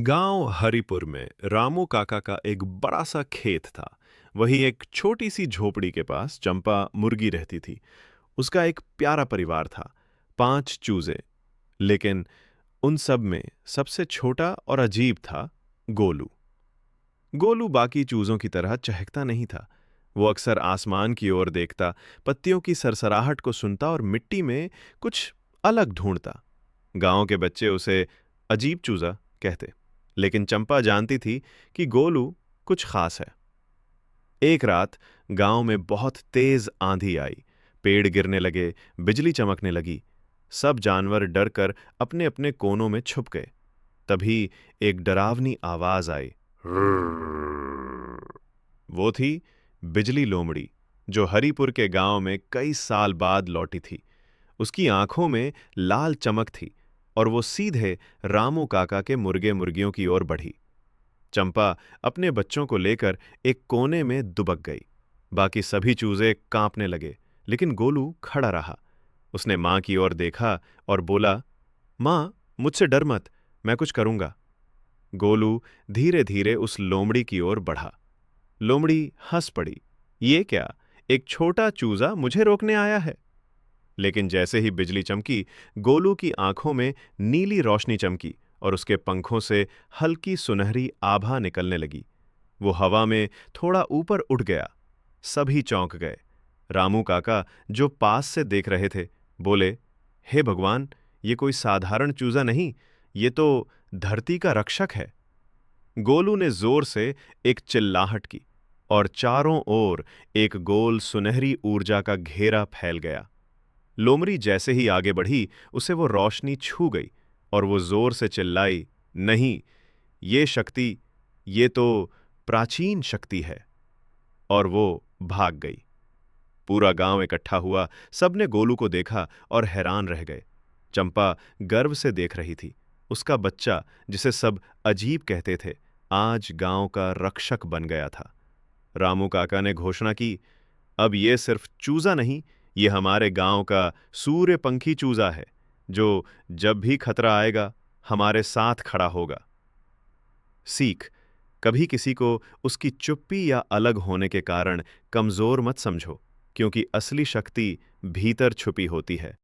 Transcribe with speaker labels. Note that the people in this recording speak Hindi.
Speaker 1: गांव हरिपुर में रामू काका का एक बड़ा सा खेत था। वही एक छोटी सी झोपड़ी के पास चंपा मुर्गी रहती थी। उसका एक प्यारा परिवार था, 5 चूजे। लेकिन उन सब में सबसे छोटा और अजीब था गोलू। गोलू बाकी चूजों की तरह चहकता नहीं था। वो अक्सर आसमान की ओर देखता, पत्तियों की सरसराहट को सुनता और मिट्टी में कुछ अलग ढूंढता। गांव के बच्चे उसे अजीब चूजा कहते, लेकिन चंपा जानती थी कि गोलू कुछ खास है। एक रात गांव में बहुत तेज आंधी आई। पेड़ गिरने लगे, बिजली चमकने लगी। सब जानवर डर कर अपने अपने कोनों में छुप गए। तभी एक डरावनी आवाज आई। वो थी बिजली लोमड़ी, जो हरिपुर के गांव में कई साल बाद लौटी थी। उसकी आंखों में लाल चमक थी और वो सीधे रामू काका के मुर्गे मुर्गियों की ओर बढ़ी। चंपा अपने बच्चों को लेकर एक कोने में दुबक गई। बाकी सभी चूजे कांपने लगे, लेकिन गोलू खड़ा रहा। उसने मां की ओर देखा और बोला, मां, मुझसे डर मत, मैं कुछ करूंगा। गोलू धीरे धीरे उस लोमड़ी की ओर बढ़ा। लोमड़ी हंस पड़ी। ये क्या, एक छोटा चूजा मुझे रोकने आया है? लेकिन जैसे ही बिजली चमकी, गोलू की आंखों में नीली रोशनी चमकी और उसके पंखों से हल्की सुनहरी आभा निकलने लगी। वो हवा में थोड़ा ऊपर उठ गया। सभी चौंक गए। रामू काका, जो पास से देख रहे थे, बोले, हे भगवान, ये कोई साधारण चूजा नहीं, ये तो धरती का रक्षक है। गोलू ने जोर से एक चिल्लाहट की और चारों ओर एक गोल सुनहरी ऊर्जा का घेरा फैल गया। लोमड़ी जैसे ही आगे बढ़ी, उसे वो रोशनी छू गई और वो जोर से चिल्लाई, नहीं, ये शक्ति, ये तो प्राचीन शक्ति है। और वो भाग गई। पूरा गांव इकट्ठा हुआ। सबने गोलू को देखा और हैरान रह गए। चंपा गर्व से देख रही थी। उसका बच्चा, जिसे सब अजीब कहते थे, आज गांव का रक्षक बन गया था। रामू काका ने घोषणा की, अब ये सिर्फ चूजा नहीं, ये हमारे गांव का सूर्यपंखी चूजा है, जो जब भी खतरा आएगा हमारे साथ खड़ा होगा। सीख, कभी किसी को उसकी चुप्पी या अलग होने के कारण कमजोर मत समझो, क्योंकि असली शक्ति भीतर छुपी होती है।